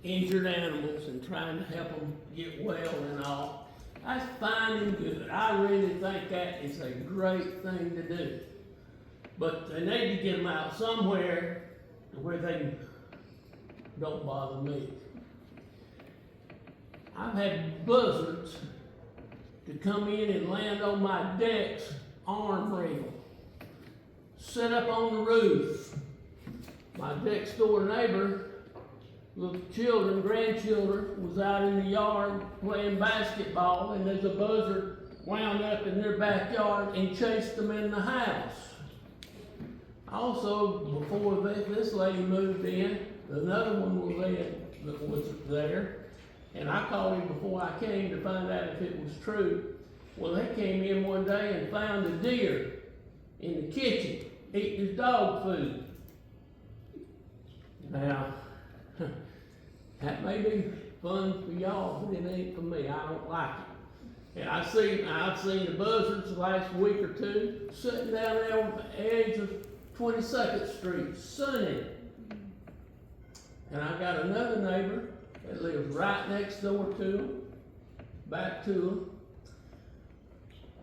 injured animals and trying to help them get well and all. That's fine and good. I really think that is a great thing to do. But they need to get them out somewhere where they don't bother me. I've had buzzards to come in and land on my deck's arm rail, sit up on the roof. My next door neighbor, little children, grandchildren, was out in the yard playing basketball, and there's a buzzard wound up in their backyard and chased them in the house. Also, before this lady moved in, another one was there, and I called him before I came to find out if it was true. Well, they came in one day and found a deer in the kitchen eating his dog food. Now, that may be fun for y'all, but it ain't for me. I don't like it. And I've seen the buzzards the last week or two sitting down there on the edge of 22nd Street, sunning. And I got another neighbor that lives right next door to him, back to him.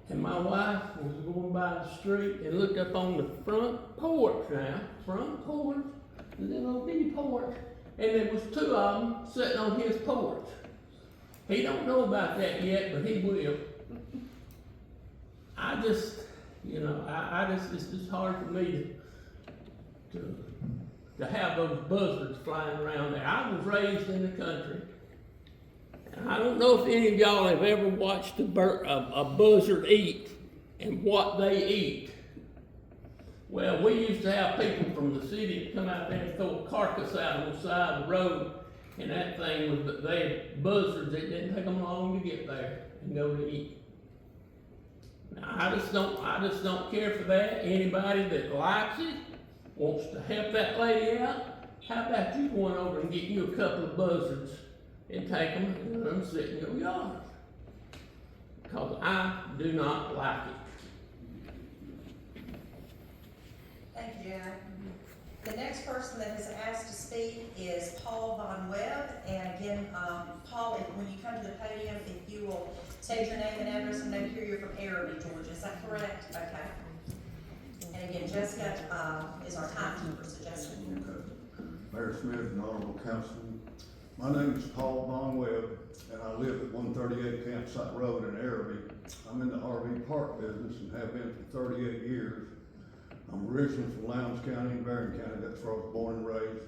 And my wife was going by the street and looked up on the front porch now, the little bitty porch, and there was two of them sitting on his porch. He don't know about that yet, but he will. It's just hard for me to have those buzzards flying around there. I was raised in the country. And I don't know if any of y'all have ever watched a buzzard eat and what they eat. Well, we used to have people from the city come out there and throw a carcass out on the side of the road, and that thing was, they had buzzards. It didn't take them long to get there and go to eat. Now, I just don't care for that. Anybody that likes it, wants to help that lady out, how about you going over and get you a couple of buzzards and take them and let them sit in your yard? Because I do not like it. Thank you, Janet. The next person that has asked to speak is Paul Von Webb. And again, Paul, when you come to the podium, if you will state your name and address, and note here you're from Araby, Georgia. Is that correct? Okay. And again, Jessica is our timekeeper, so Jessica. Mayor Smith and Honorable Councilman, my name is Paul Von Webb, and I live at 138 Campsite Road in Araby. I'm in the RV park business and have been for 38 years. I'm originally from Lowndes County and Barron County. That's where I was born and raised.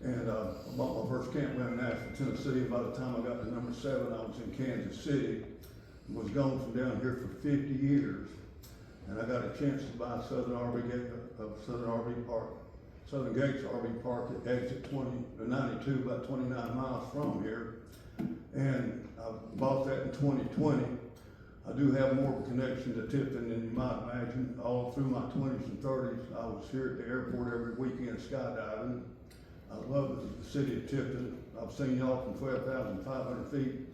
And I bought my first campground in Nashville, Tennessee. By the time I got to number 7, I was in Kansas City. Was gone from down here for 50 years. And I got a chance to buy Southern Gates RV Park at exit 92, about 29 miles from here. And I bought that in 2020. I do have more of a connection to Tifton than you might imagine. All through my 20s and 30s, I was here at the airport every weekend skydiving. I love the city of Tifton. I've seen y'all from 12,500 feet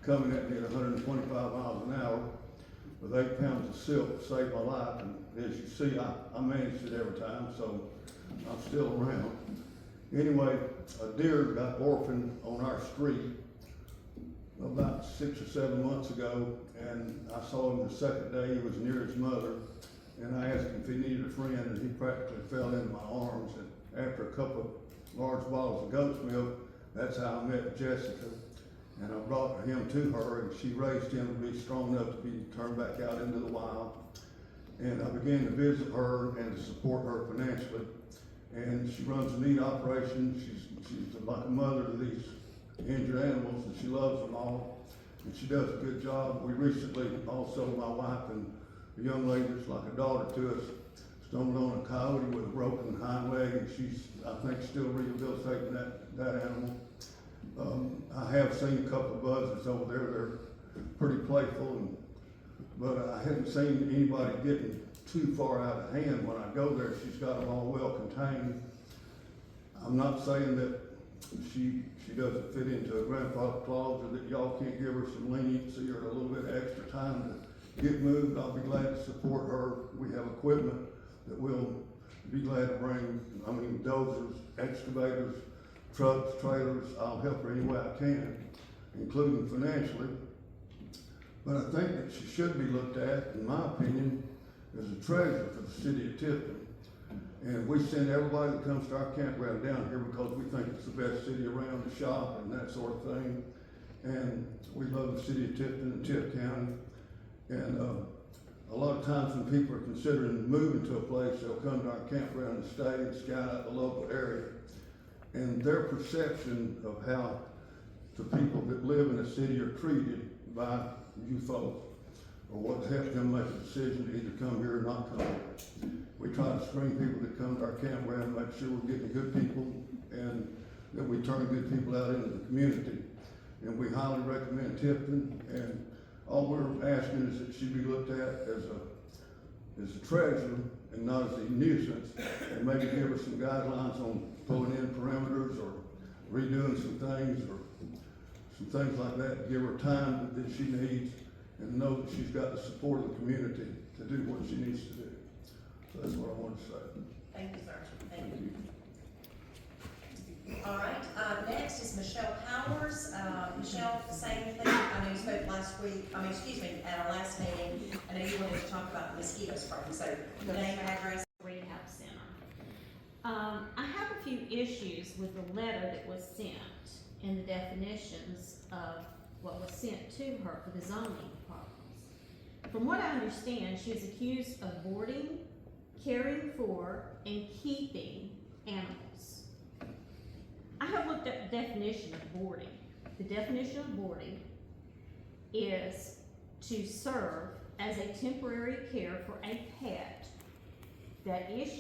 coming at me at 125 miles an hour with 8 pounds of silk to save my life. And as you see, I managed it every time, so I'm still around. Anyway, a deer got orphaned on our street about 6 or 7 months ago, and I saw him the second day. He was near his mother, and I asked him if he needed a friend, and he practically fell into my arms. And after a couple of large bottles of goat's milk, that's how I met Jessica. And I brought him to her, and she raised him to be strong enough to be turned back out into the wild. And I began to visit her and to support her financially. And she runs a neat operation. She's like a mother to these injured animals, and she loves them all. And she does a good job. We recently also, my wife and a young lady that's like a daughter to us, stumbled on a coyote with a broken hind leg, and she's, I think, still rehabilitating that animal. I have seen a couple of buzzards over there. They're pretty playful, but I hadn't seen anybody getting too far out of hand. When I go there, she's got them all well contained. I'm not saying that she doesn't fit into a grandfather clause, or that y'all can't give her some leniency or a little bit extra time to get moved. I'll be glad to support her. We have equipment that we'll be glad to bring. I mean, dozers, excavators, trucks, trailers. I'll help her any way I can, including financially. But I think that she should be looked at, in my opinion, as a treasure for the city of Tifton. And we send everybody that comes to our campground down here because we think it's the best city around to shop and that sort of thing. And we love the city of Tifton and Tift County. And a lot of times when people are considering moving to a place, they'll come to our campground and stay and scout out the local area. And their perception of how the people that live in the city are treated by you folks, or what's helped them make a decision to either come here or not come here. We try to screen people that come to our campground, make sure we're getting good people, and that we turn good people out into the community. And we highly recommend Tifton, and all we're asking is that she be looked at as a treasure and not as a nuisance, and maybe give her some guidelines on pulling in perimeters or redoing some things or some things like that. Give her time that she needs and know that she's got the support of the community to do what she needs to do. So that's what I want to say. Thank you, sir. Thank you. All right, next is Michelle Powers. Michelle, same thing. I know you spoke at our last meeting. I know you wanted to talk about the mosquito spray. So name, address. Rehab Center. I have a few issues with the letter that was sent and the definitions of what was sent to her for the zoning problems. From what I understand, she is accused of boarding, caring for, and keeping animals. I have looked at the definition of boarding. The definition of boarding is to serve as a temporary care for a pet that is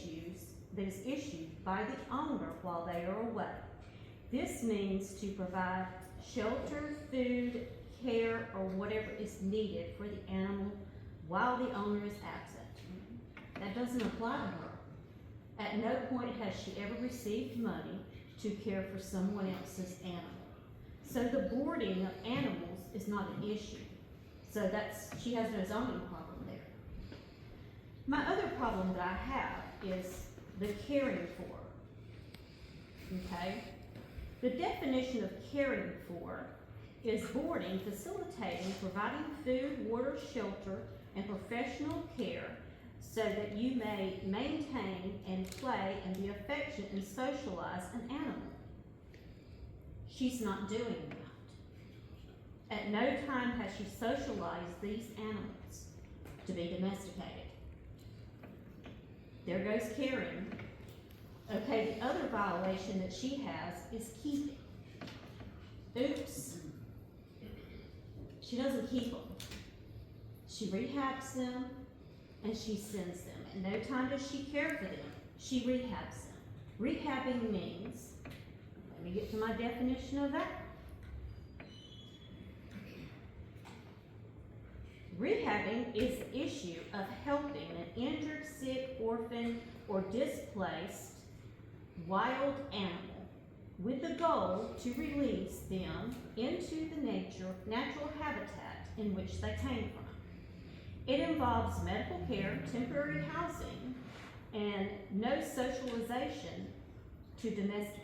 issued by the owner while they are away. This means to provide shelter, food, care, or whatever is needed for the animal while the owner is absent. That doesn't apply to her. At no point has she ever received money to care for someone else's animal. So the boarding of animals is not an issue. So she has no zoning problem there. My other problem that I have is the caring for. Okay? The definition of caring for is boarding, facilitating, providing food, water, shelter, and professional care so that you may maintain and play and be affectionate and socialize an animal. She's not doing that. At no time has she socialized these animals to be domesticated. There goes caring. Okay, the other violation that she has is keeping. Oops. She doesn't keep them. She rehabs them and she sends them. And no time does she care for them. She rehabs them. Rehabbing means, let me get to my definition of that. Rehabbing is the issue of helping an injured, sick, orphan, or displaced wild animal with the goal to release them into the natural habitat in which they came from. It involves medical care, temporary housing, and no socialization to domesticate.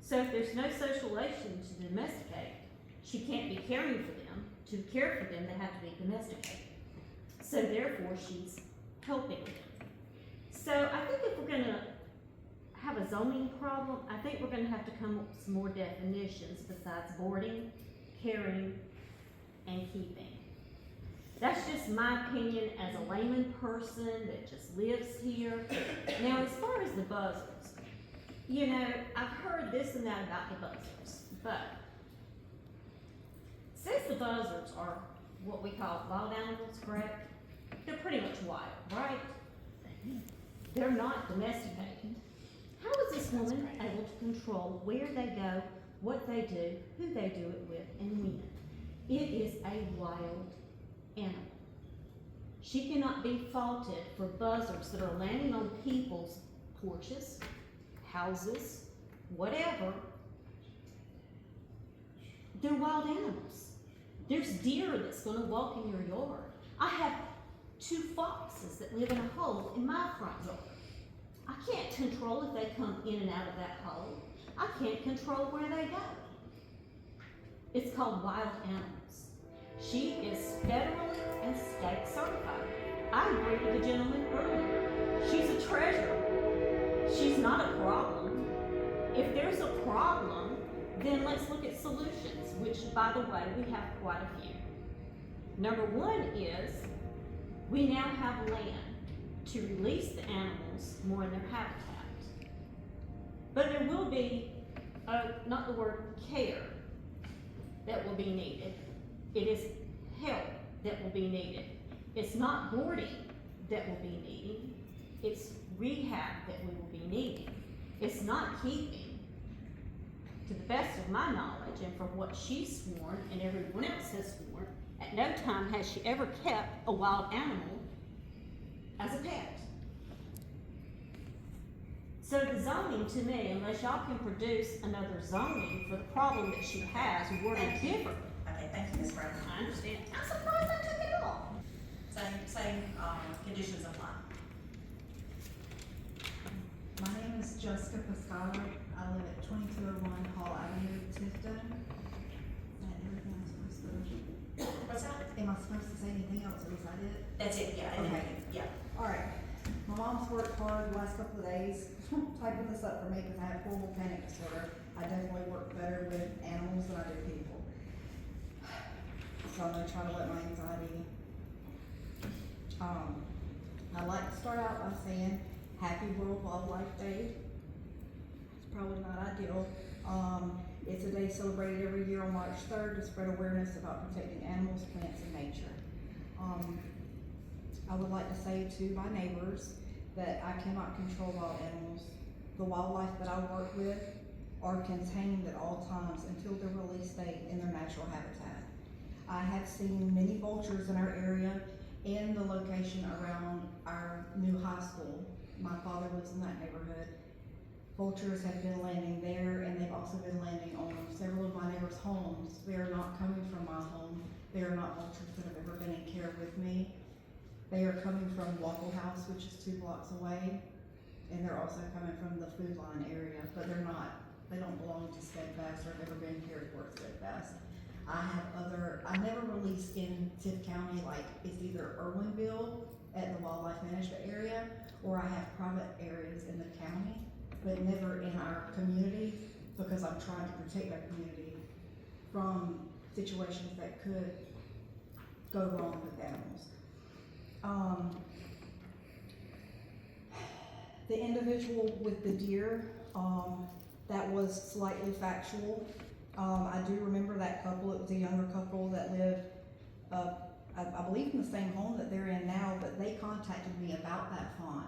So if there's no socialization to domesticate, she can't be caring for them. To care for them, they have to be domesticated. So therefore, she's helping them. So I think if we're gonna have a zoning problem, I think we're gonna have to come up with some more definitions besides boarding, caring, and keeping. That's just my opinion as a layman person that just lives here. Now, as far as the buzzards, you know, I've heard this and that about the buzzards, but since the buzzards are what we call wild animals, correct? They're pretty much wild, right? They're not domesticated. How is this woman able to control where they go, what they do, who they do it with, and when? It is a wild animal. She cannot be faulted for buzzards that are landing on people's porches, houses, whatever. They're wild animals. There's deer that's gonna walk in your yard. I have 2 foxes that live in a hole in my front yard. I can't control if they come in and out of that hole. I can't control where they go. It's called wild animals. She is federally and state certified. I agreed with the gentleman earlier. She's a treasure. She's not a problem. If there's a problem, then let's look at solutions, which, by the way, we have quite a few. Number one is we now have land to release the animals more in their habitat. But there will be, not the word care, that will be needed. It is help that will be needed. It's not boarding that will be needed. It's rehab that we will be needing. It's not keeping. To the best of my knowledge, and from what she's sworn and everyone else has sworn, at no time has she ever kept a wild animal as a pet. So the zoning, to me, unless y'all can produce another zoning for the problem that she has, worded Thank you. different. Okay, thank you, Ms. Brown. I understand. I'm surprised I took it off. Same, conditions apply. My name is Jessica Piscata. I live at 2201 Hall Avenue, Tifton. Is that everything I'm supposed to? What's that? Am I supposed to say anything else, or was that it? That's it, yeah, and then, Okay. yeah. All right. My mom's worked hard the last couple of days typing this up for me because I have horrible panic disorder. I definitely work better with animals than I do people. So I'm gonna try to let my anxiety. I'd like to start out by saying Happy World Wildlife Day. It's probably not ideal. It's a day celebrated every year on March 3rd to spread awareness about protecting animals, plants, and nature. I would like to say to my neighbors that I cannot control wild animals. The wildlife that I work with are contained at all times until their release date in their natural habitat. I have seen many vultures in our area and the location around our new high school. My father lives in that neighborhood. Vultures have been landing there, and they've also been landing on several of my neighbors' homes. They are not coming from my home. They are not vultures that have ever been in care with me. They are coming from Waffle House, which is 2 blocks away, and they're also coming from the Food Line area, but they don't belong to Steadfast or have ever been cared for at Steadfast. I never release in Tift County, like it's either Irwinville at the wildlife management area, or I have private areas in the county, but never in our community, because I'm trying to protect our community from situations that could go wrong with animals. The individual with the deer, that was slightly factual. I do remember that couple. It was a younger couple that lived, I believe in the same home that they're in now, but they contacted me about that fawn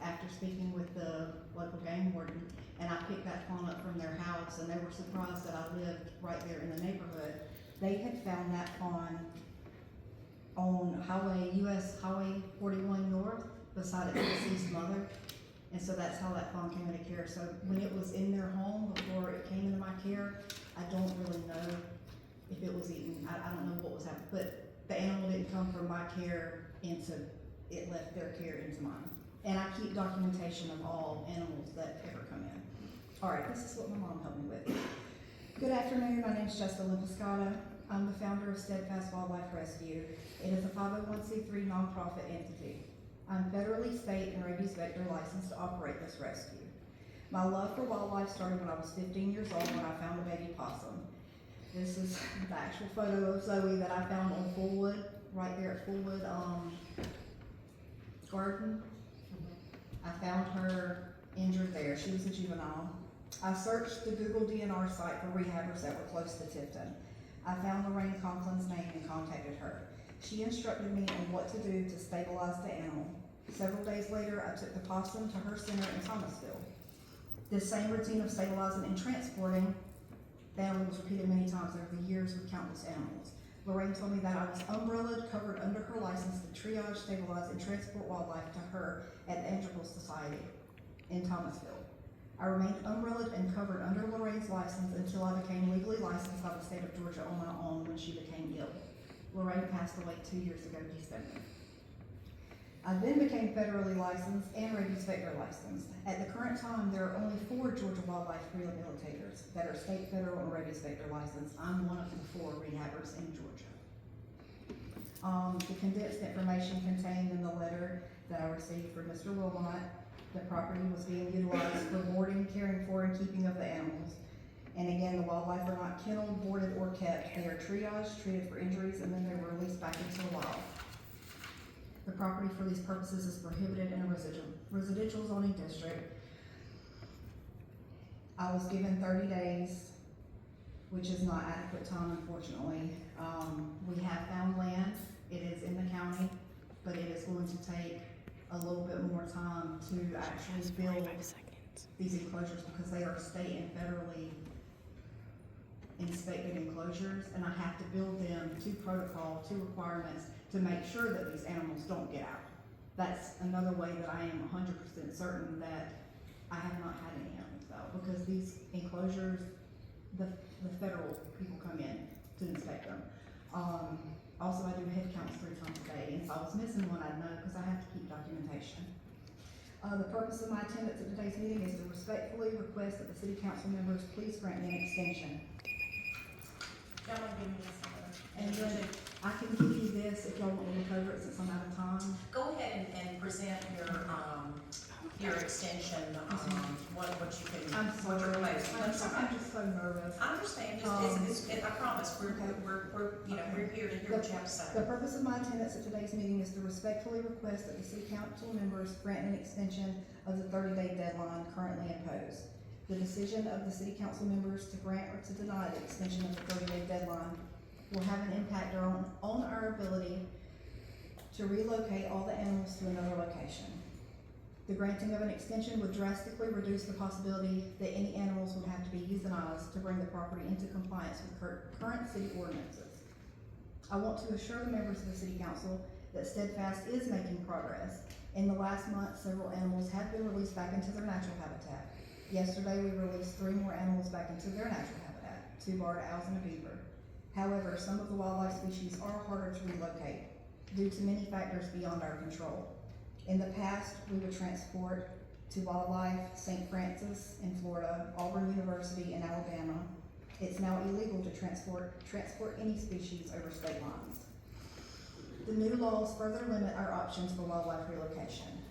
after speaking with the local game warden, and I picked that fawn up from their house, and they were surprised that I lived right there in the neighborhood. They had found that fawn on US Highway 41 North, beside its deceased mother. And so that's how that fawn came into care. So when it was in their home before it came into my care, I don't really know if it was eaten. I don't know what was happening, but the animal didn't come from my care it left their care into mine. And I keep documentation of all animals that ever come in. All right, this is what my mom helped me with. Good afternoon, my name is Jessica Piscata. I'm the founder of Steadfast Wildlife Rescue. It is a 501c3 nonprofit entity. I'm federally, state, and rabies vector licensed to operate this rescue. My love for wildlife started when I was 15 years old when I found a baby possum. This is the actual photo of Zoe that I found on Fullwood, right there at Fullwood Garden. I found her injured there. She was a juvenile. I searched the Google DNR site for rehabbers that were close to Tifton. I found Lorraine Conklin's name and contacted her. She instructed me on what to do to stabilize the animal. Several days later, I took the possum to her center in Thomasville. This same routine of stabilizing and transporting the animal was repeated many times over the years with countless animals. Lorraine told me that I was umbrellaed, covered under her license to triage, stabilize, and transport wildlife to her at the Angelical Society in Thomasville. I remained umbrellaed and covered under Lorraine's license until I became legally licensed by the state of Georgia on my own when she became ill. Lorraine passed away 2 years ago December. I then became federally licensed and rabies vector licensed. At the current time, there are only 4 Georgia wildlife rehabilitators that are state, federal, and rabies vector licensed. I'm one of the 4 rehabbers in Georgia. The condensed information contained in the letter that I received from Mr. Wilmot, the property was being utilized for boarding, caring for, and keeping of the animals. And again, the wildlife are not kenneled, boarded, or kept. They are triaged, treated for injuries, and then they were released back into the wild. The property for these purposes is prohibited in a residential zoning district. I was given 30 days, which is not adequate time, unfortunately. We have found land. It is in the county, but it is going to take a little bit more time to actually build these enclosures because they are state and federally inspected enclosures, and I have to build them to protocol, to requirements, to make sure that these animals don't get out. That's another way that I am 100% certain that I have not had any animals out, because these enclosures, the federal people come in to inspect them. Also, I do head counts 3 times a day, and if I was missing one, I'd know, because I have to keep documentation. The purpose of my attendance at today's meeting is to respectfully request that the city council members please grant me an extension. Y'all wanna give me this one? And then I can give you this if y'all want to look over it since I'm out of time. Go ahead and present your extension, what you can, I'm what you're sorry, proposing. I'm That's all right. just so nervous. I understand, I promise, we're, you know, we're here to hear what you have to say. The purpose of my attendance at today's meeting is to respectfully request that the city council members grant an extension of the 30-day deadline currently imposed. The decision of the city council members to grant or to deny the extension of the 30-day deadline will have an impact on our ability to relocate all the animals to another location. The granting of an extension would drastically reduce the possibility that any animals would have to be euthanized to bring the property into compliance with current city ordinances. I want to assure the members of the city council that Steadfast is making progress. In the last month, several animals have been released back into their natural habitat. Yesterday, we released 3 more animals back into their natural habitat, 2 barred owls and a beaver. However, some of the wildlife species are harder to relocate due to many factors beyond our control. In the past, we would transport to Wildlife St. Francis in Florida, Auburn University in Alabama. It's now illegal to transport any species over state lines. The new laws further limit our options for wildlife relocation.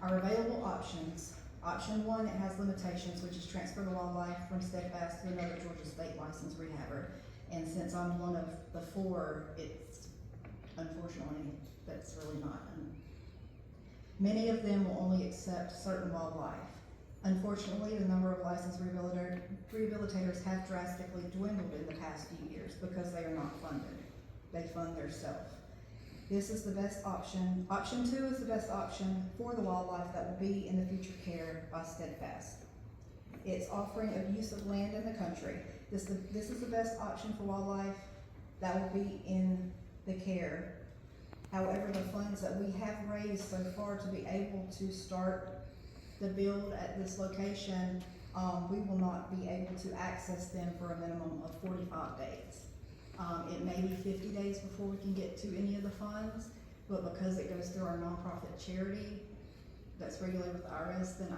Our available options: option 1, it has limitations, which is transfer the wildlife from Steadfast to another Georgia state licensed rehabber. And since I'm one of the 4, it's, unfortunately, that's really not. Many of them will only accept certain wildlife. Unfortunately, the number of licensed rehabilitators have drastically dwindled in the past few years because they are not funded. They fund themselves. This is the best option. Option 2 is the best option for the wildlife that will be in the future care by Steadfast. It's offering of use of land in the country. This is the best option for wildlife that will be in the care. However, the funds that we have raised so far to be able to start the build at this location, we will not be able to access them for a minimum of 45 days. It may be 50 days before we can get to any of the funds, but because it goes through our nonprofit charity that's regulated with the IRS, then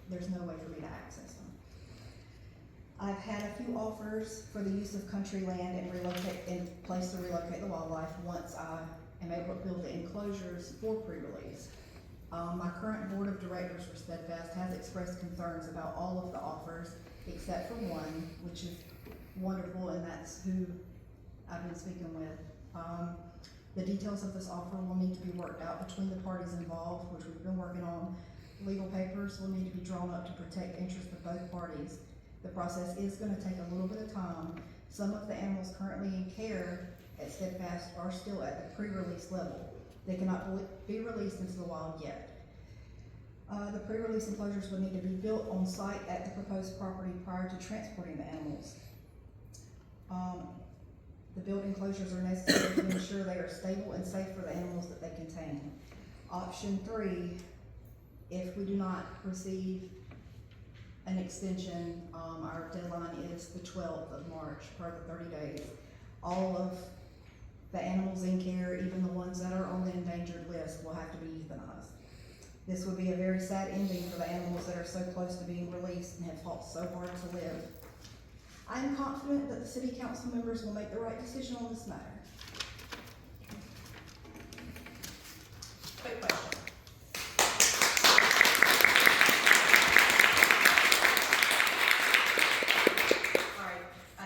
there's no way for me to access them. I've had a few offers for the use of country land and place to relocate the wildlife once I am able to build the enclosures for pre-release. My current board of directors for Steadfast has expressed concerns about all of the offers except for one, which is wonderful, and that's who I've been speaking with. The details of this offer will need to be worked out between the parties involved, which we've been working on. Legal papers will need to be drawn up to protect the interests of both parties. The process is going to take a little bit of time. Some of the animals currently in care at Steadfast are still at the pre-release level. They cannot be released into the wild yet. The pre-release enclosures would need to be built on site at the proposed property prior to transporting the animals. The built enclosures are necessary to ensure they are stable and safe for the animals that they contain. Option 3, if we do not receive an extension, our deadline is the 12th of March per the 30 days. All of The animals in care, even the ones that are on the endangered list, will have to be euthanized. This would be a very sad ending for the animals that are so close to being released and have fought so hard to live. I am confident that the city council members will make the right decision on this matter. Quick question. All right, I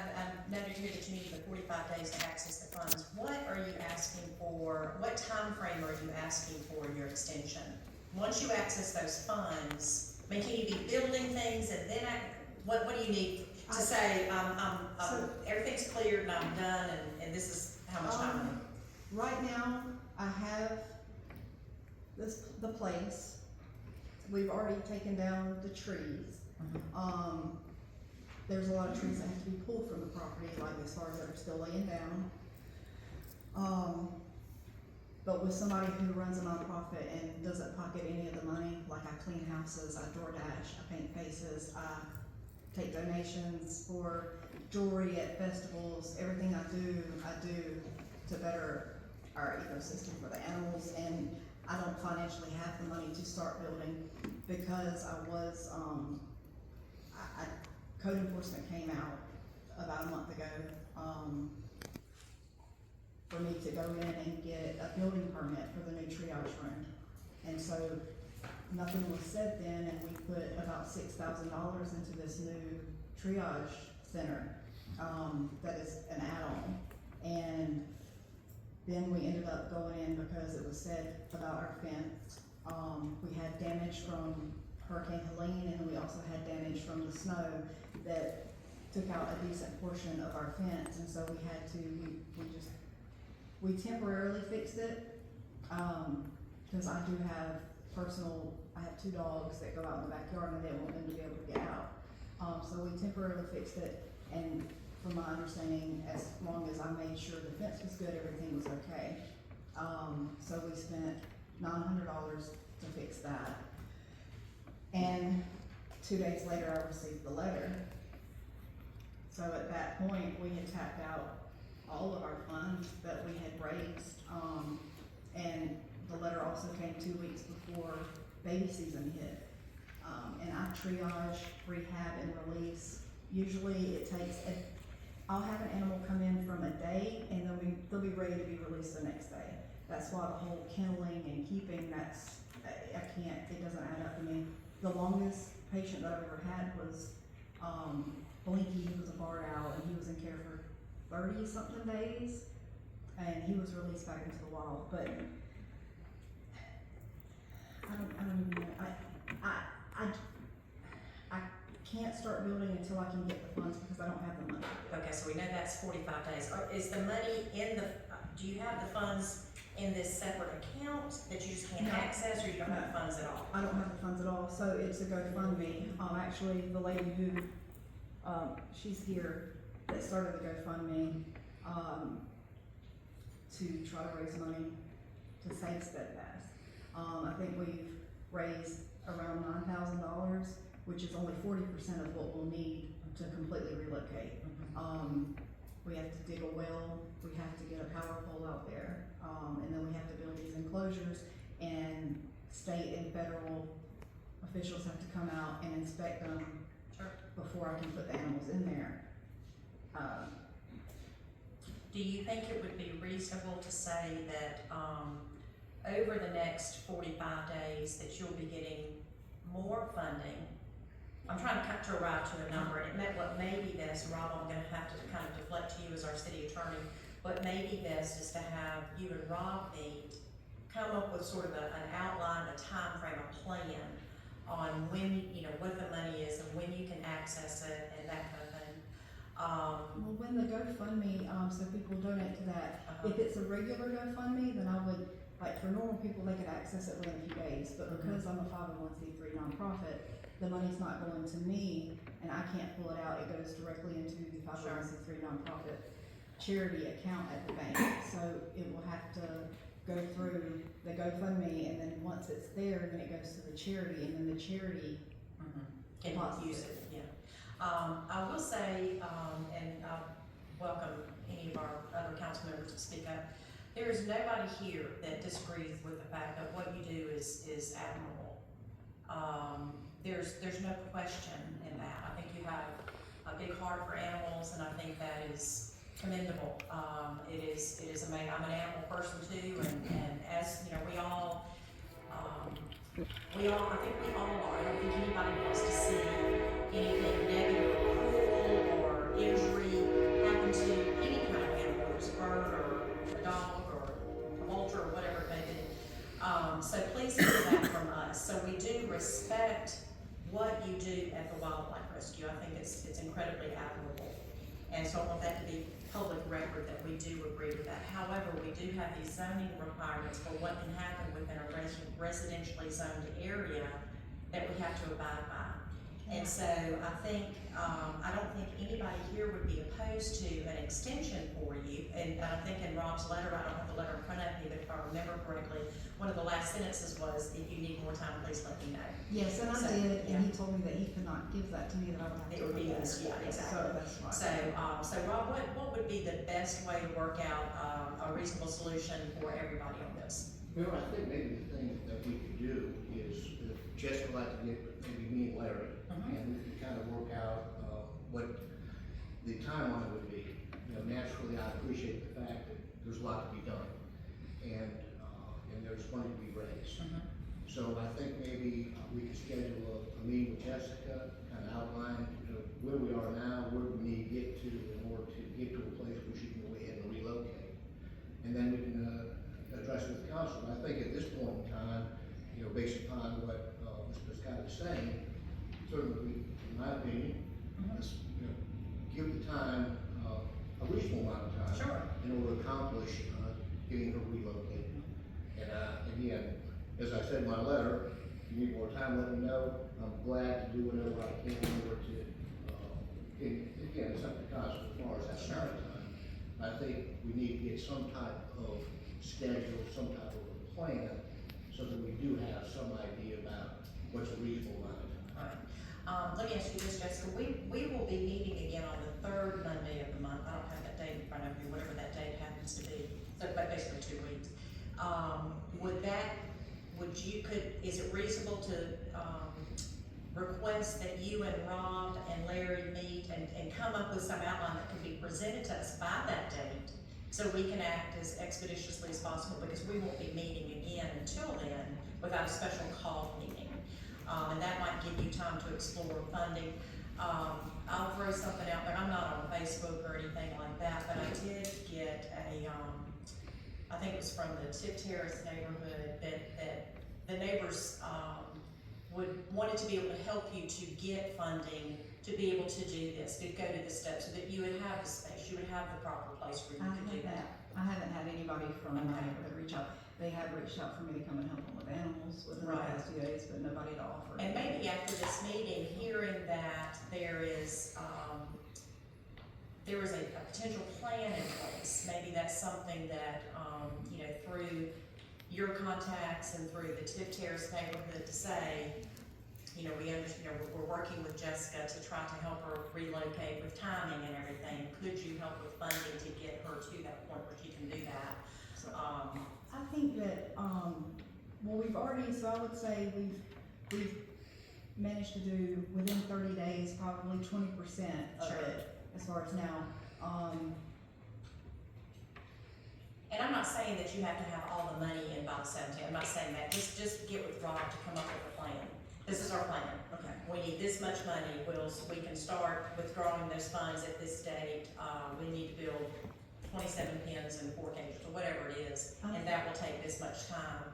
noted here that you need the 45 days to access the funds. What are you asking for? What time frame are you asking for in your extension? Once you access those funds, I mean, can you be building things and then what do you need to say, everything's cleared and I'm done and this is how much time I need? Right now, I have the place. We've already taken down the trees. There's a lot of trees that have to be pulled from the property, like as far as that are still laying down. But with somebody who runs a nonprofit and doesn't pocket any of the money, like I clean houses, I DoorDash, I paint faces, I take donations for jewelry at festivals, everything I do to better our ecosystem for the animals, and I don't financially have the money to start building because code enforcement came out about a month ago, for me to go in and get a building permit for the new triage room. And so nothing was said then, and we put about $6,000 into this new triage center, that is an add-on. And then we ended up going in because it was said about our fence. We had damage from Hurricane Helene, and we also had damage from the snow that took out a decent portion of our fence, and so we had to, we temporarily fixed it, because I do have I have 2 dogs that go out in the backyard and they want them to be able to get out. So we temporarily fixed it, and from my understanding, as long as I made sure the fence was good, everything was okay. So we spent $900 to fix that. And 2 days later, I received the letter. So at that point, we had tapped out all of our funds that we had raised. And the letter also came 2 weeks before baby season hit. And I triage, rehab, and release. Usually it takes, I'll have an animal come in from a day and they'll be ready to be released the next day. That's why the whole kenneling and keeping, it doesn't add up to me. The longest patient that I've ever had was, Blinky, who was a barred owl, and he was in care for 30-something days, and he was released back into the wild, but I don't even know, I can't start building until I can get the funds because I don't have the money. Okay, so we know that's 45 days. Is the money do you have the funds in this separate account that you just can't No. access, or you don't have funds at all? I don't have the funds at all, so it's a GoFundMe. Actually, the lady who, she's here, that started the GoFundMe, to try to raise money to save Steadfast. I think we've raised around $9,000, which is only 40% of what we'll need to completely relocate. We have to dig a well, we have to get a power pole out there, and then we have to build these enclosures, and state and federal officials have to come out and inspect them. Sure. Before I can put the animals in there. Do you think it would be reasonable to say that, over the next 45 days that you'll be getting more funding? I'm trying to arrive to a number, and what may be best, Rob, I'm gonna have to kind of deflect to you as our city attorney. What may be best is to have you and Rob meet, come up with sort of an outline, a time frame, a plan on when, what the money is and when you can access it and that kind of thing. Well, when the GoFundMe, so people donate to that, if it's a regular GoFundMe, then I would, like for normal people, they could access it within a few days, but because I'm a 501c3 nonprofit, the money's not going to me, and I can't pull it out, it goes directly into the 501c3 nonprofit charity account at the bank, so it will have to go through the GoFundMe, and then once it's there, then it goes to the charity, and then the charity Can use it, yeah. I will say, and welcome any of our other council members to speak up. There is nobody here that disagrees with the fact that what you do is admirable. There's no question in that. I think you have a big heart for animals, and I think that is commendable. It is amazing. I'm an animal person too, and as you know, I think we all are. I don't think anybody wants to see anything negative or cruel or injury happen to any kind of animal, whether it's a bird or a dog or a vulture or whatever it may be. So please hear that from us. So we do respect what you do at the Wildlife Rescue. I think it's incredibly admirable. And so I want that to be public record that we do agree with that. However, we do have these zoning requirements for what can happen within a residentially zoned area that we have to abide by. And so I think, I don't think anybody here would be opposed to an extension for you. And I think in Rob's letter, I don't have the letter in front of me, but if I remember correctly, one of the last sentences was, if you need more time, please let me know. Yes, and I So, did, yeah. and he told me that he could not give that to me, that I would have to. It would be look at this, yeah, exactly. So that's right. So Rob, what would be the best way to work out, a reasonable solution for everybody on this? Well, I think maybe the thing that we could do is, Jessica would like to get maybe me and Larry, and we could kind of work out, what the timeline would be. You know, naturally, I appreciate the fact that there's a lot to be done, and there's money to be raised. So I think maybe we could schedule a meeting with Jessica, kind of outline, you know, where we are now, where we need to get to in order to get to a place where she can go ahead and relocate. And then we can, address it with council. And I think at this point in time, you know, based upon what, Mr. Scott is saying, certainly we, in my opinion, let's, you know, give the time, a reasonable amount of time. Sure. In order to accomplish, getting her relocated. And, again, as I said in my letter, if you need more time, let me know. I'm glad to do whatever I can in order to, again, it's up to council as far as that amount of time. I think we need to get some type of schedule, some type of a plan, so that we do have some idea about what's a reasonable amount of time. All right. Let me ask you this, Jessica. We will be meeting again on the third Monday of the month. I don't have that date in front of me, whatever that date happens to be. So, but basically 2 weeks. Is it reasonable to, request that you and Rob and Larry meet and come up with some outline that can be presented to us by that date, so we can act as expeditiously as possible, because we won't be meeting again until then without a special call meeting. And that might give you time to explore funding. I'll throw something out there. I'm not on Facebook or anything like that, but I did get I think it was from the Tip Terrace neighborhood, that the neighbors, wanted to be able to help you to get funding to be able to do this, to go to the steps, so that you would have the space, you would have the proper place where you could do that. I haven't had anybody from my neighborhood reach out. They have reached out for me to come and help them with animals within the Right. past 2 days, but nobody to offer. And maybe after this meeting, hearing that there is a potential plan in place, maybe that's something that, you know, through your contacts and through the Tip Terrace neighborhood to say, you know, we're working with Jessica to try to help her relocate with timing and everything. Could you help with funding to get her to that point where she can do that? So, I think that, well, so I would say we've managed to do within 30 days, probably 20% of Sure. it, as far as now. And I'm not saying that you have to have all the money in by the 17th. I'm not saying that. Just get with Rob to come up with a plan. This is our plan. Okay. We need this much money. We can start withdrawing those funds at this date. We need to build 27 pens and 4 cages, or whatever it is, and that will take this much time.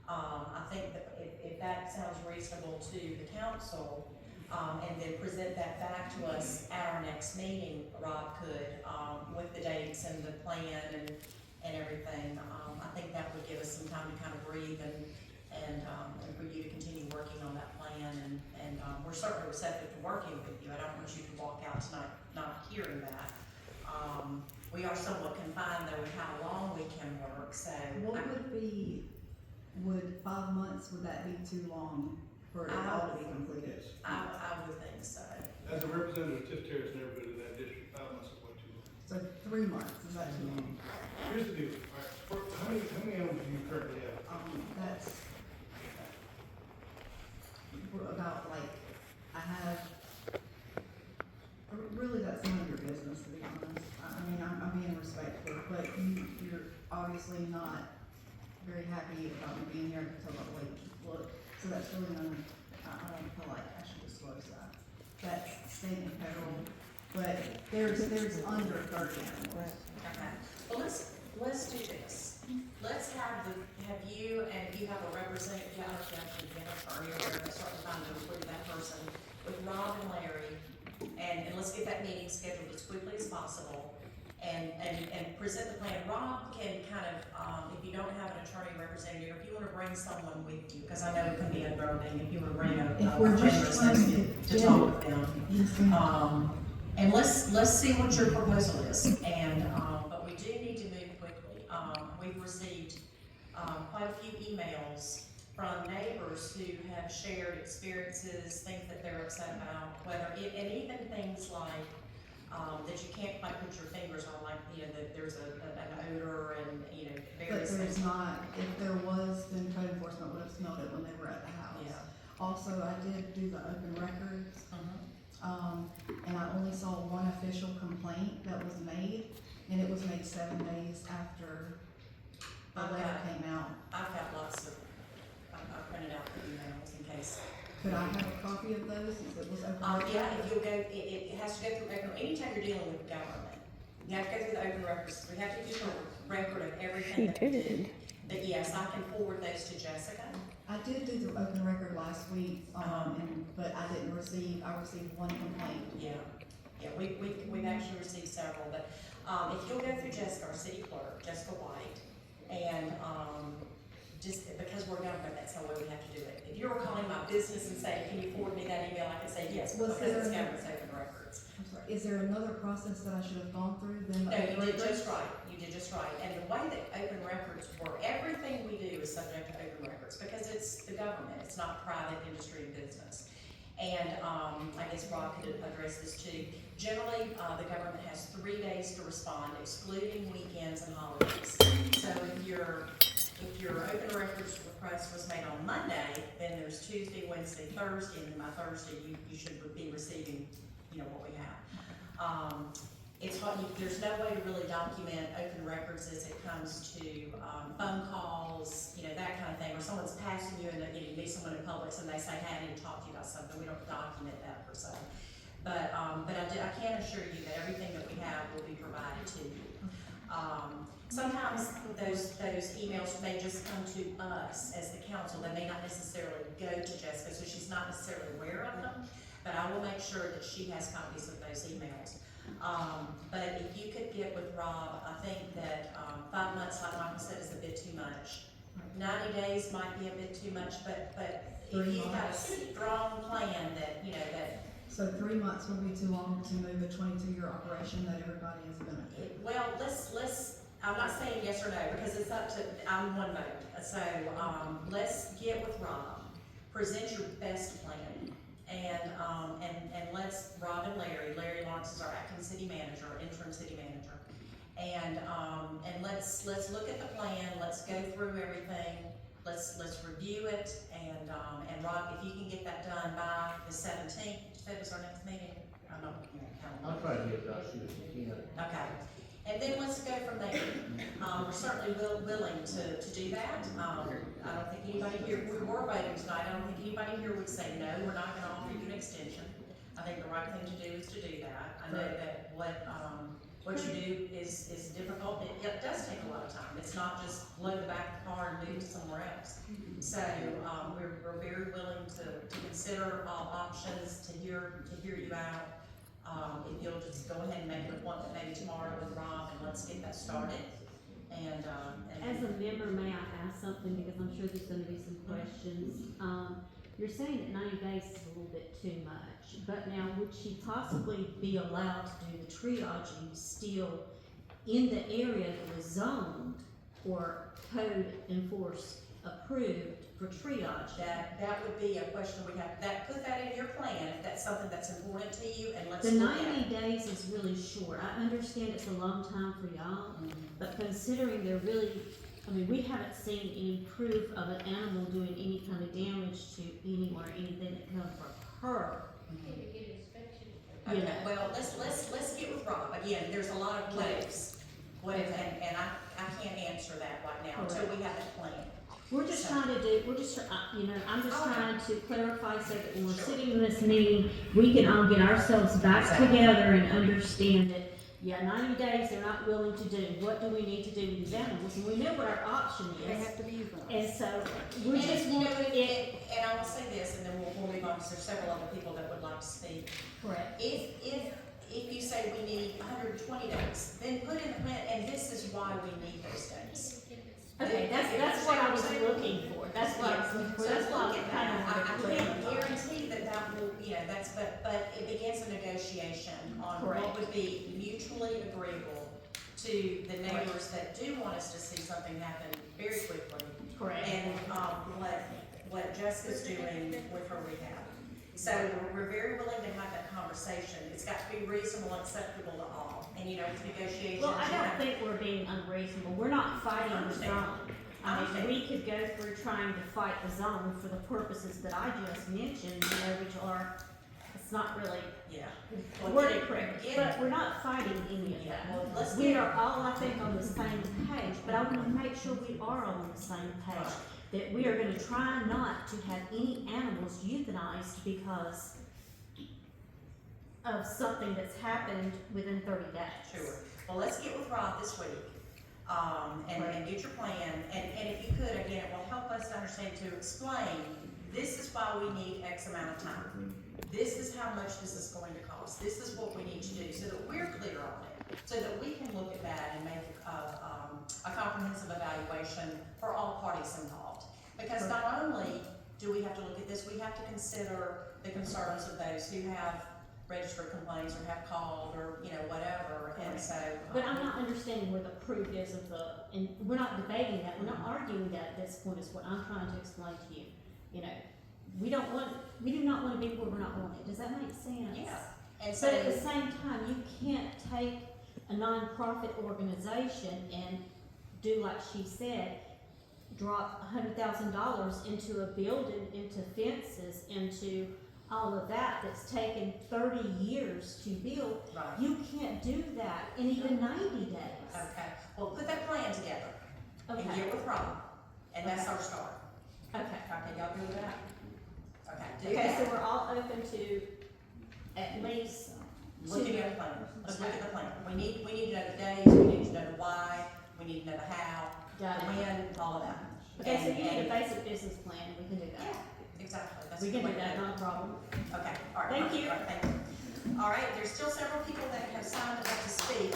I think that if that sounds reasonable to the council, and then present that back to us at our next meeting, Rob could, with the dates and the plan and everything. I think that would give us some time to kind of breathe and for you to continue working on that plan, and we're certainly receptive to working with you. I don't want you to walk out tonight not hearing that. We are somewhat confined though with how long we can work, so. Would 5 months, would that be too long for it all to be completed? I would think so. As a representative of Tifton neighborhood in that district, 5 months is way too long. So 3 months, is that too long? Here's the deal, all right, how many animals do you currently have? That's we're about like, I have, really that's none of your business, to be honest. I mean, I'm being respectful, but you're obviously not very happy about me being here because of the way you look. So that's really none, I don't feel like I should disclose that. That's state and federal, but there's under 30 animals. Okay, well, let's do this. Let's have you, and if you have a representative, you have an attorney, or whatever, start to find to include that person, with Rob and Larry, and let's get that meeting scheduled as quickly as possible, and present the plan. Rob can kind of, if you don't have an attorney representative, if you wanna bring someone with you, because I know it can be unnerving, if you wanna bring a If we're chamber just trying to associate to get talk it. with them. Yes, ma'am. And let's see what your proposal is, and, but we do need to move quickly. We've received, quite a few emails from neighbors who have shared experiences, things that they're upset about, and even things like, that you can't quite put your fingers on, like, you know, that there's an odor and, you know, But various there's things. not, if there was, then code enforcement would have smelled it when they were at the house. Yeah. Also, I did do the open records, Mhm. and I only saw one official complaint that was made, and it was made 7 days after the letter came out. I've got lots of, I printed out the emails in case. Could I have a copy of those since it was open? record? Yeah, if you'll go, it has to go through open, anytime you're dealing with government, you have to go through the open records, we have to keep a record of everything that we do. But yes, I can forward those to Jessica. I did do the open record last week, but I received one complaint. Yeah, we've actually received several, but, if you'll go through Jessica, our city clerk, Jessica White, and, just because we're government, that's how we have to do it. If you were calling my business and saying, can you forward me that email, I can say yes, Was because it's there- government's open records. I'm sorry, is there another process that I should have gone through than the No, open you did records? just right, you did just right, and the way that open records work, everything we do is subject to open records, because it's the government, it's not private industry and business. And, I guess Rob could address this too. Generally, the government has 3 days to respond, excluding weekends and holidays. So if your open records request was made on Monday, then there's Tuesday, Wednesday, Thursday, and then by Thursday, you should be receiving, you know, what we have. It's hard, there's no way to really document open records as it comes to, phone calls, you know, that kind of thing, or someone's passing you and, you meet someone in public and they say, hey, I need to talk to you about something, we don't document that per se. But I can assure you that everything that we have will be provided to you. Sometimes those emails may just come to us as the council, they may not necessarily go to Jessica, so she's not necessarily aware of them, but I will make sure that she has copies of those emails. But if you could get with Rob, I think that, 5 months, like Michael said, is a bit too much. 90 days might be a bit too much, but if 3 you've got a months. strong plan that, you know, that, So 3 months would be too long to move a 22-year operation that everybody is benefiting. well, let's, I'm not saying yes or no, because it's up to, I'm one vote. So, let's get with Rob, present your best plan, and let's, Rob and Larry Lawrence is our acting city manager, interim city manager. And let's look at the plan, let's go through everything, let's review it, and Rob, if you can get that done by the 17th, you said was our next meeting? I'm not looking at the calendar. I'll try to get it out as soon as we can. Okay, and then let's go from there. We're certainly willing to do that. I don't think anybody here, we were voting tonight, I don't think anybody here would say, no, we're not gonna offer you an extension. I think the right thing to do is to do that. I know that what you do is difficult, it does take a lot of time. It's not just load the back of the car and move to somewhere else. So, we're very willing to consider all options, to hear you out. If you'll just go ahead and make an appointment maybe tomorrow with Rob, and let's get that started. And As a member, may I ask something, because I'm sure there's gonna be some questions. You're saying that 90 days is a little bit too much, but now would she possibly be allowed to do the triaging still in the area that was zoned or code enforced approved for triage. That would be a question we have, put that in your plan, if that's something that's important to you, and let's The look at 90 it. days is really short. I understand it's a long time for y'all, but considering they're really, I mean, we haven't seen any proof of an animal doing any kind of damage to anyone or anything that comes from her. You Okay, know. well, let's get with Rob, again, there's a lot of what ifs. What if, and I can't answer that right now until we have a plan. We're just So- trying to do, you know, I'm just Okay. trying to clarify so that when we're Sure. sitting in this meeting, we can all get ourselves back Exactly. together and understand that, yeah, 90 days they're not willing to do. What do we need to do with these animals? And we know what our option They is. have to be euthanized. And so, we're And, just you know, wanting it, and I will say this, and then we'll move on, because there's several other people that would like to speak. correct. If you say we need 120 days, then put in the plan, and this is why we need those days. Okay, that's what I was looking for. That's what I was looking for. So That's why I look at kind that, of I wanted to can't clarify. guarantee that will, that's, but it begins a negotiation on what Correct. would be mutually agreeable to the neighbors that do want us to see something happen very quickly. Correct. And, what Jessica's doing with her rehab. So we're very willing to have that conversation. It's got to be reasonable and acceptable to all. And, with negotiations. Well, I you don't have- think we're being unreasonable. We're not fighting the Understand. zone. I mean, Understand. we could go through trying to fight the zone for the purposes that I just mentioned, which are, it's not really Yeah. Well, worded get- correct, get- but we're not fighting any of Yeah, that. well, let's We get- are all, I think, on the same page, but I want to make sure we are on the same page. Right. That we are going to try not to have any animals euthanized because of something that's happened within 30 days. Sure. Well, let's get with Rob this week, and get your plan, and if you could, again, it will help us to understand, to explain, this is why we need X amount of time. This is how much this is going to cost. This is what we need to do, so that we're clear on it, so that we can look at that and make a comprehensive evaluation for all parties involved. Because not only do we have to look at this, we have to consider the concerns of those who have registered complaints or have called or, whatever, and so. But I'm not understanding where the proof is of and we're not debating that, we're not arguing that at this point, is what I'm trying to explain to you. We do not want to be where we're not wanted, does that make sense? Yeah, and so. But at the same time, you can't take a nonprofit organization and do like she said, drop $100,000 into a building, into fences, into all of that's taken 30 years to build. Right. You can't do that in even 90 days. Okay, well, put that plan together and Okay, get with Rob, and that's Okay. our start. okay. Okay, y'all good with that? Okay, do Okay, so that. we're all open to at least Looking two. at the plan, let's look Okay. at the plan. We need to know the days, we need to know the why, we need to know the how, Got the it. when, all of that. Okay, so you need And- a basic business plan, we can do Yeah, that. exactly. That's We can the do way to that, do it. not a problem. Okay, all right. Thank you. All right, thank you. All right, there's still several people that have signed up to speak.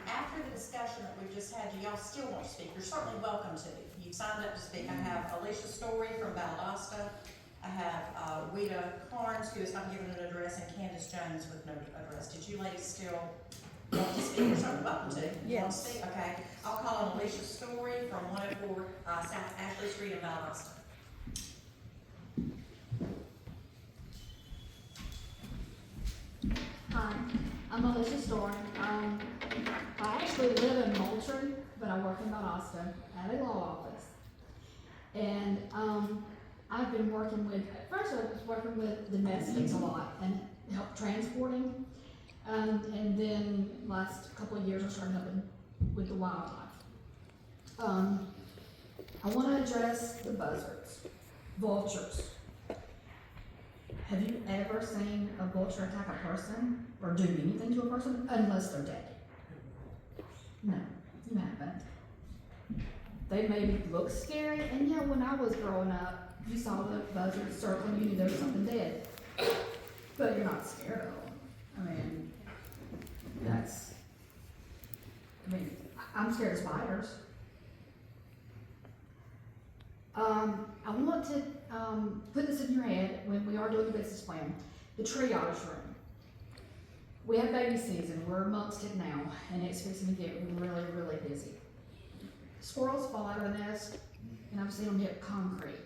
After the discussion that we've just had, do y'all still want to speak? You're certainly welcome to. You've signed up to speak. I have Alicia Story from Valdosta. I have Rita Carnes, who has not given an address, and Candace Jones with no address. Did you ladies still want to speak? You're certainly welcome to. You want to Yes. speak? Okay. I'll call on Alicia Story from 104 South Ashley Street in Valdosta. Hi, I'm Alicia Storm. I actually live in Moultrie, but I work in Valdosta at a law office. And I've been working with, at first I was working with domestics a lot and help transporting. And then last couple of years I started helping with the wildlife. I want to address the buzzards, vultures. Have you ever seen a vulture attack a person or do anything to a person unless they're dead? No, you haven't. They maybe look scary, and yeah, when I was growing up, you saw the buzzards circling, you knew there was something dead. But you're not scared of them. I mean, I'm scared of spiders. I want to put this in your head when we are doing the business plan, the triage room. we have baby season, we're amongst it now, and it's fixing to get really, really busy. Squirrels fall out of the nest, and I've seen them hit concrete,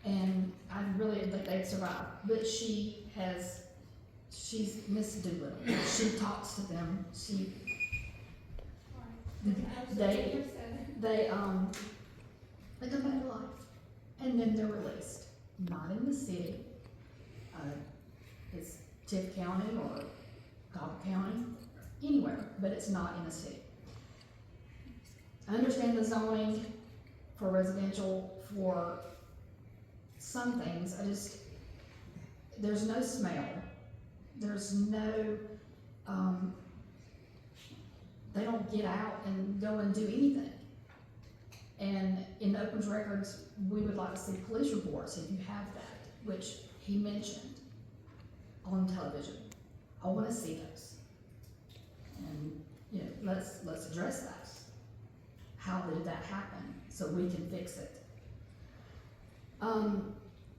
and I really didn't think they'd survive, but she's Miss Doolittle, she talks to them, they come back to life, and then they're released, not in the city, it's Tift County or Cobb County, anywhere, but it's not in the city. I understand the zoning for residential for some things, there's no smell, there's no, they don't get out and go and do anything. And in the Opens records, we would like to see police reports if you have that, which he mentioned on television. I wanna see those. And, you know, let's address that. How did that happen, so we can fix it?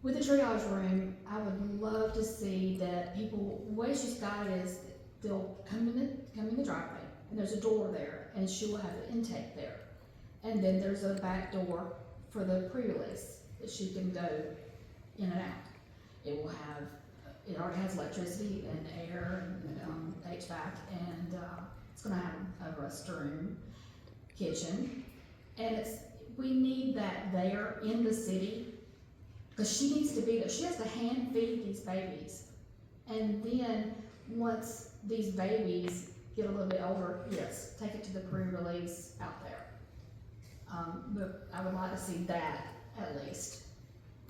With the triage room, I would love to see that people, the way she's got it is, they'll come in the driveway, and there's a door there, and she will have the intake there. And then there's a back door for the pre-release, that she can go in and out. It already has electricity and air and HVAC, and it's gonna have a restroom, kitchen, and we need that there in the city, because she needs to be there. She has to hand feed these babies, and then once these babies get a little bit older, yes, take it to the pre-release out there. But I would like to see that at least,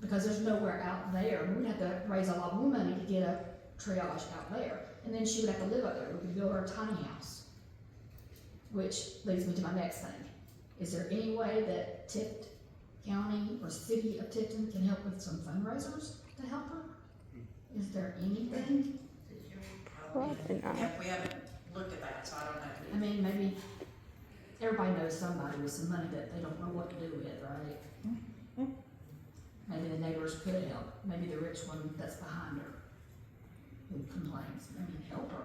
because there's nowhere out there. We'd have to raise a lot more money to get a triage out there, and then she would have to live up there. We could build her a tiny house, which leads me to my next thing. Is there any way that Tifton County or City of Tifton can help with some fundraisers to help her? Is there anything? Probably not. Yeah, we haven't looked at that, so I don't know. I mean, maybe everybody knows somebody with some money that they don't know what to do with, right? Maybe the neighbors could help. Maybe the rich one that's behind her who complains, maybe help her.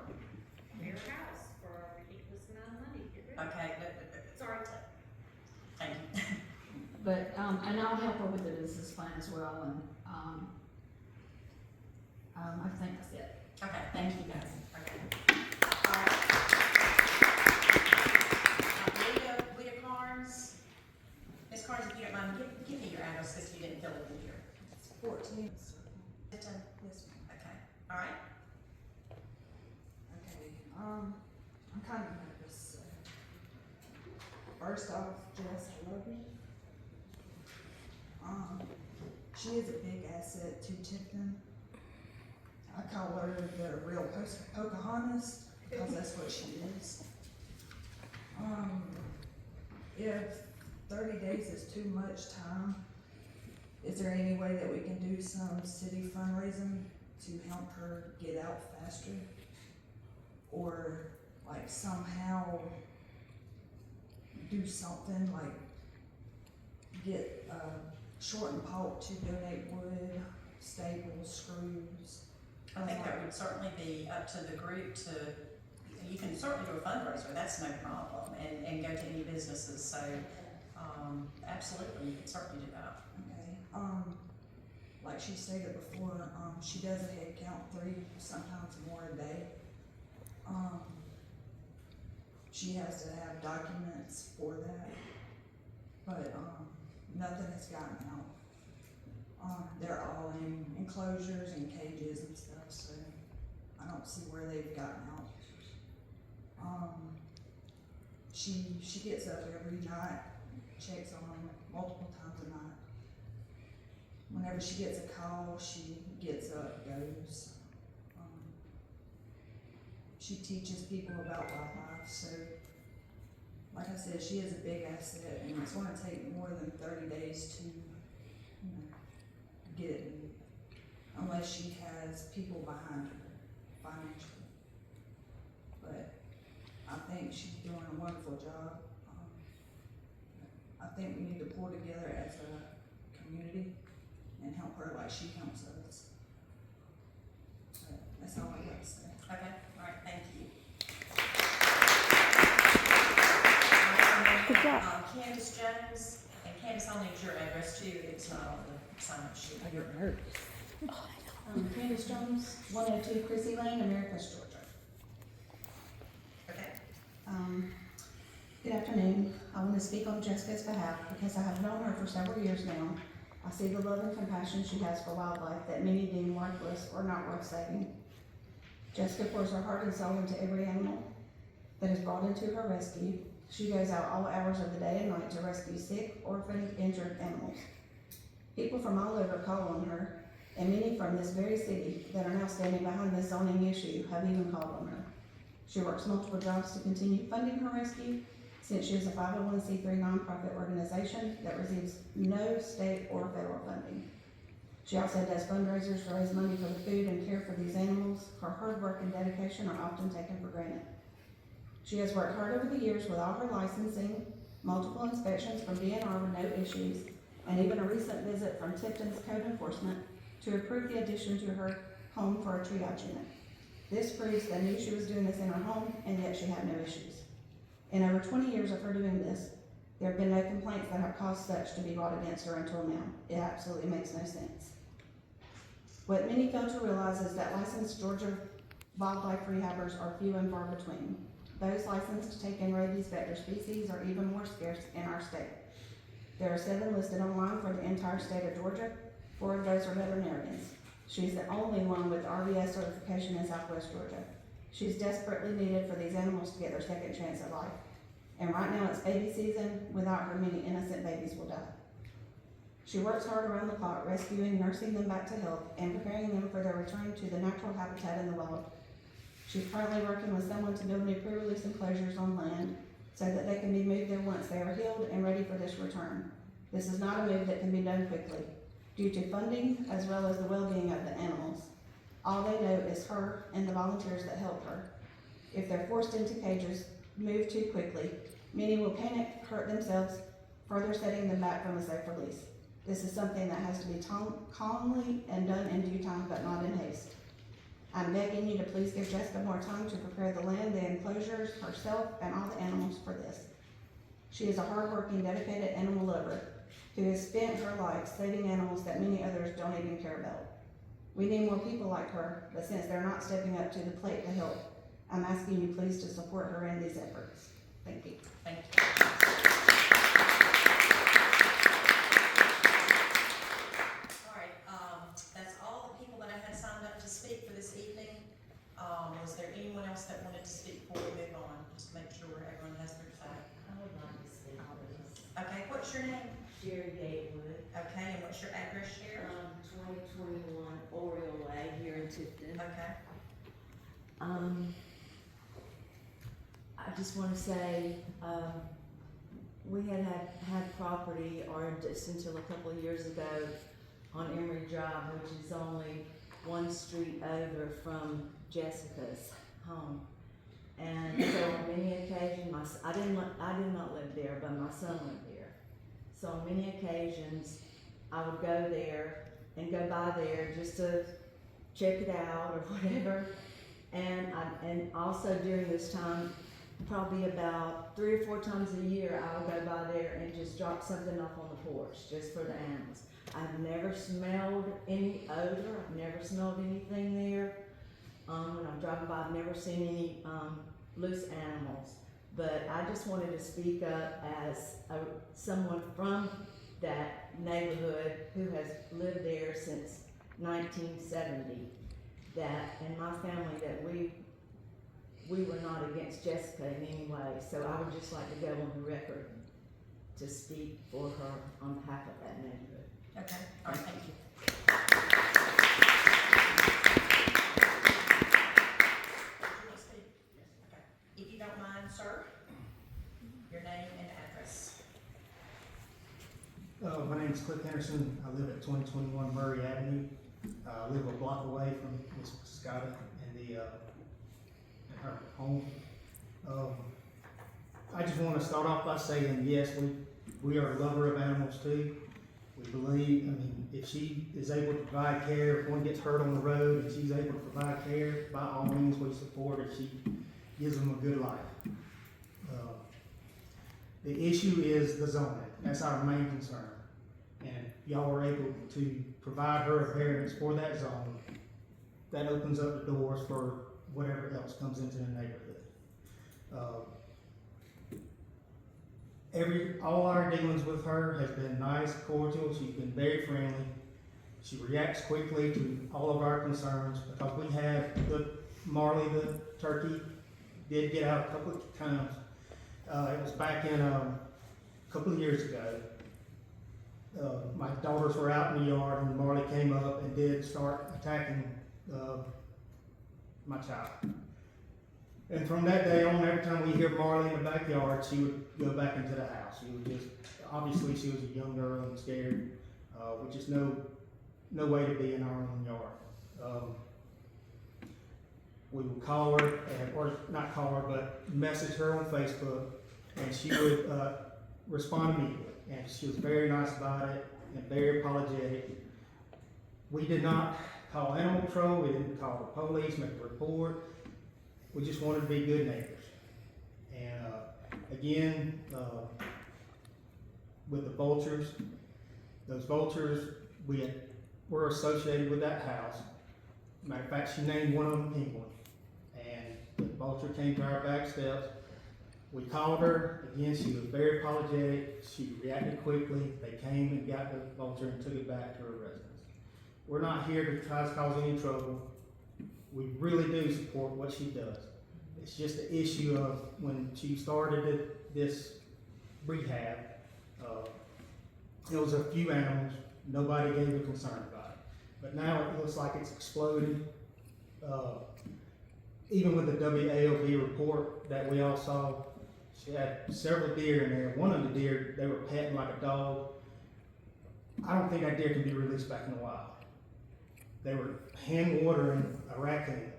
Your house for a ridiculous amount of money. Get rid of it. Okay, Sorry. thank you. But, and I'll help her with the business plan as well, and, I think that's it. Okay, Thank you, guys. okay. All right. Rita Carnes. Ms. Carnes, if you don't mind, give me your address, because you didn't fill it in here. 14. Yes, okay, all right. Okay, I'm kind of nervous. First off, Jess, I love you. She is a big asset to Tifton. I call her the real Pocahontas, because that's what she is. If 30 days is too much time, is there any way that we can do some city fundraising to help her get out faster? Or like somehow do something like get Short and Polk to donate wood, staples, screws. I think that would certainly be up to the group to, you can certainly do a fundraiser, that's no problem, and go to any businesses, so, absolutely, you can certainly do that. Okay, like she stated before, she does a head count 3, sometimes more a day. She has to have documents for that, but, nothing has gotten out. They're all in enclosures and cages and stuff, so I don't see where they've gotten out. She gets up every night, checks on them multiple times a night. Whenever she gets a call, she gets up, goes. She teaches people about wildlife, so like I said, she is a big asset, and it's gonna take more than 30 days to, you know, get it moved, unless she has people behind her financially. But I think she's doing a wonderful job. I think we need to pull together as a community and help her like she helps us. So that's all I got to say. Okay, all right, thank Candace Jones, and Candace, I'll need your address too, it's not on the sign-up sheet. Candace Jones, 102 Chrissy Lane, Americus, Georgia. Okay, Good afternoon. I want to speak on Jessica's behalf because I have known her for several years now. I see the love and compassion she has for wildlife that many deem worthless or not worth saving. Jessica pours her heart and soul into every animal that is brought into her rescue. She goes out all hours of the day and night to rescue sick, orphaned, injured animals. People from all over call on her, and many from this very city that are now standing behind this zoning issue have even called on her. She works multiple jobs to continue funding her rescue, since she is a 501c3 nonprofit organization that receives no state or federal funding. She also does fundraisers to raise money for the food and care for these animals. Her hard work and dedication are often taken for granted. She has worked hard over the years with all her licensing, multiple inspections from DNR with no issues, and even a recent visit from Tifton's code enforcement to approve the addition to her home for a triage unit. This proves they knew she was doing this in her home, and yet she had no issues. In over 20 years of her doing this, there have been no complaints that have caused such to be brought against her until now. It absolutely makes no sense. What many fail to realize is that licensed Georgia wildlife rehabbers are few and far between. Those licensed to take in rabies vector species are even more scarce in our state. There are 7 listed online for the entire state of Georgia. 4 of those are veterinarians. She's the only one with RVS certification in Southwest Georgia. She's desperately needed for these animals to get their second chance at life. And right now it's baby season. Without her, many innocent babies will die. She works hard around the clock, rescuing, nursing them back to health, and preparing them for their return to the natural habitat in the wild. She's currently working with someone to build new pre-release enclosures on land so that they can be moved there once they are healed and ready for this return. This is not a move that can be done quickly, due to funding as well as the well-being of the animals. All they know is her and the volunteers that help her. If they're forced into cages, moved too quickly, many will panic, hurt themselves, further setting them back from a safe release. This is something that has to be calmly and done in due time, but not in haste. I'm begging you to please give Jessica more time to prepare the land, the enclosures, herself, and all the animals for this. She is a hardworking, dedicated animal lover who has spent her life saving animals that many others don't even care about. We need more people like her, but since they're not stepping up to the plate to help, I'm asking you please to support her in these efforts. Thank you. thank you. All right, that's all the people that I had signed up to speak for this evening. Was there anyone else that wanted to speak before we move on? Just make sure everyone has their say. I would like to speak on this. Okay, what's your name? Jerry Gatewood, Okay, and what's your address, Sherry? 2021 Oriole Way here in Tifton. Okay, I just want to say, we had property, or just until a couple of years ago, on Emory Drive, which is only one street over from Jessica's home. And so on many occasions, I did not live there, but my son lived there. So on many occasions, I would go there and go by there just to check it out or whatever. And also during this time, probably about 3 or 4 times a year, I would go by there and just drop something off on the porch just for the animals. I've never smelled any odor. I've never smelled anything there. When I'm driving by, I've never seen any loose animals. But I just wanted to speak up as someone from that neighborhood who has lived there since 1970. That, and my family, that we were not against Jessica in any way. So I would just like to go on the record to speak for her on behalf of that neighborhood. okay, all right, thank you. Okay. If you don't mind, sir, your name and address. My name is Cliff Henderson. I live at 2021 Murray Avenue. I live a block away from Miss Scotta and her home. I just want to start off by saying, yes, we are a lover of animals too. We believe, if she is able to provide care, if one gets hurt on the road and she's able to provide care, by all means we support her. She gives them a good life. The issue is the zoning. That's our main concern. And y'all were able to provide her a variance for that zone. That opens up the doors for whatever else comes into the neighborhood. All our dealings with her has been nice, cordial. She's been very friendly. She reacts quickly to all of our concerns because we have Marley the turkey did get out a couple of times. It was back in a couple of years ago. My daughters were out in the yard and Marley came up and did start attacking my child. And from that day on, every time we hear Marley in the backyard, she would go back into the house. She would just, obviously she was a young girl and scared, with just no way to be in our own yard. We would call her, or not call her, but message her on Facebook, and she would respond immediately. And she was very nice about it and very apologetic. We did not call animal control, we didn't call the police, make a report. We just wanted to be good neighbors. And again, with the vultures, those vultures, were associated with that house. Matter of fact, she named one of them Penguin. And the vulture came to our back steps. We called her, again, she was very apologetic, she reacted quickly. They came and got the vulture and took it back to her residence. We're not here to try to cause any trouble. We really do support what she does. It's just the issue of when she started this rehab, it was a few animals, nobody gave a concern about it. But now it looks like it's exploded. Even with the WAOB report that we all saw, she had several deer in there. One of the deer, they were petting like a dog. I don't think that deer can be released back in the wild. They were hand watering a raccoon.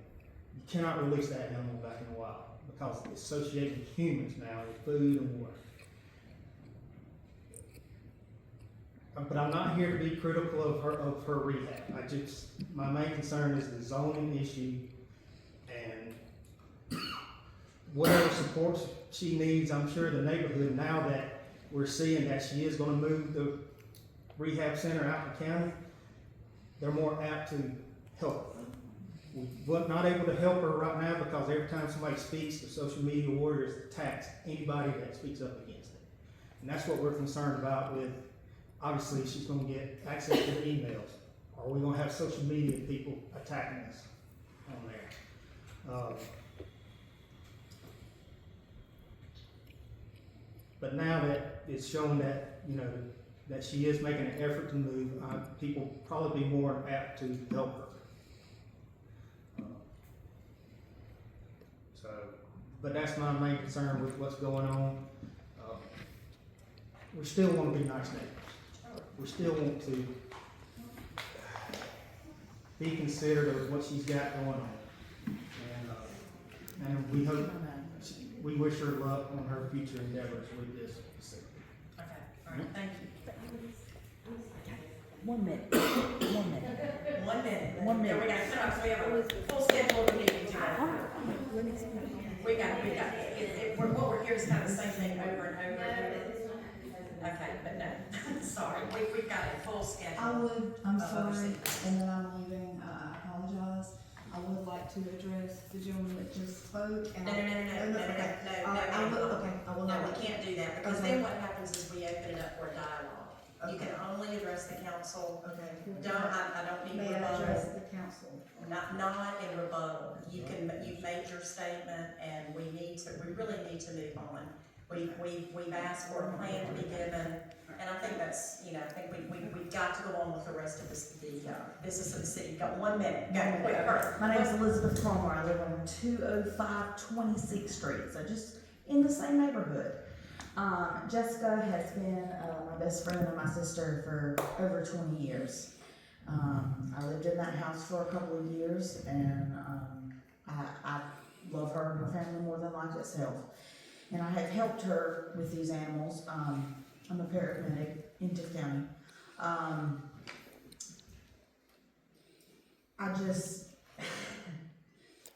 You cannot release that animal back in the wild because it's associated with humans now with food and water. But I'm not here to be critical of her rehab. My main concern is the zoning issue and whatever support she needs. I'm sure the neighborhood, now that we're seeing that she is going to move the rehab center out in the county, they're more apt to help her. We're not able to help her right now because every time somebody speaks, the social media warriors attack anybody that speaks up against it. And that's what we're concerned about with, obviously she's going to get access to the emails. Are we going to have social media people attacking us on there? But now that it's shown that, that she is making an effort to move, people probably be more apt to help her. But that's my main concern with what's going on. We still want to be nice neighbors. We still want to be considerate of what she's got going on. And we hope, we wish her luck on her future endeavors with this facility. Okay, all right, thank you. 1 minute. 1 minute. 1 minute. 1 minute. Yeah, we got, we have a full schedule of meetings today. What we're here is kind of the same thing over and over again. Okay, but no, sorry, we've got a full schedule. I'm sorry, and then I'm leaving, I apologize. I would like to address the gentleman that just spoke, and No, I will not. we can't do that, because Okay. then what happens is we open it up for a dialogue. You can only address the council, Okay. I don't need May I address rebuttal, the council? not in rebuttal. You've made your statement, and we really need to move on. We've asked for a plan to be given, and I think that's, I think we've got to go on with the rest of the business of the city. Got 1 minute, go, quick, hurry. My name is Elizabeth Palmer. I live on 205 26th Street, so just in the same neighborhood. Jessica has been my best friend and my sister for over 20 years. I lived in that house for a couple of years, and I love her and her family more than life itself. And I have helped her with these animals. I'm a paramedic in Tifton County.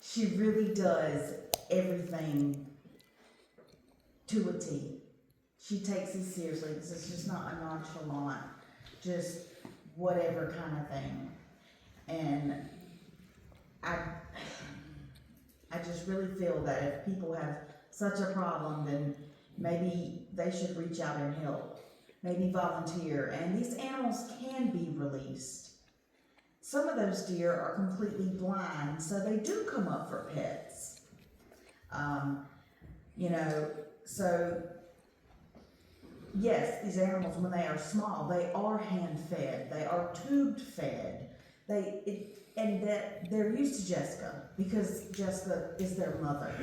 She really does everything to a T. she takes it seriously, because it's just not a nonchalant, just whatever kind of thing. And I just really feel that if people have such a problem, then maybe they should reach out and help. Maybe volunteer, and these animals can be released. Some of those deer are completely blind, so they do come up for pets. You know, so yes, these animals, when they are small, they are hand-fed, they are tube-fed. And that they're used to Jessica because Jessica is their mother.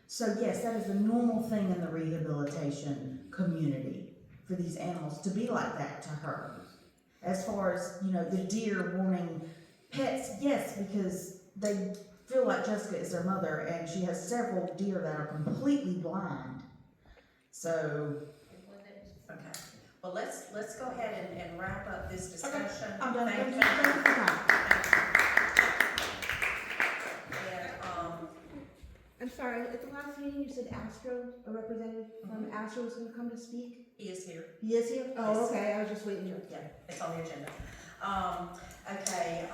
So yes, that is a normal thing in the rehabilitation community for these animals to be like that to her. As far as, you know, the deer wanting pets, yes, because they feel like Jessica is their mother, and she has several deer that are completely blind. So, Okay, well, let's go ahead and wrap up this discussion. I'm done. Thank Thank you. you for your time. And, I'm sorry, at the last meeting you said Astro, a representative from Astro was gonna come to speak? he is here. He is here? Oh, Yes. okay, I was just waiting to. Yeah, it's on the agenda. Okay,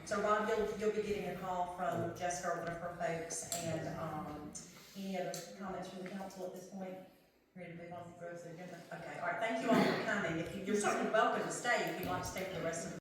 so Rob, you'll be getting a call from Jessica or one of her folks, and, any other comments from the council at this point? Ready to move on to the agenda? Okay, all right, thank you all for coming. You're certainly welcome to stay if you'd like to stay for the rest of the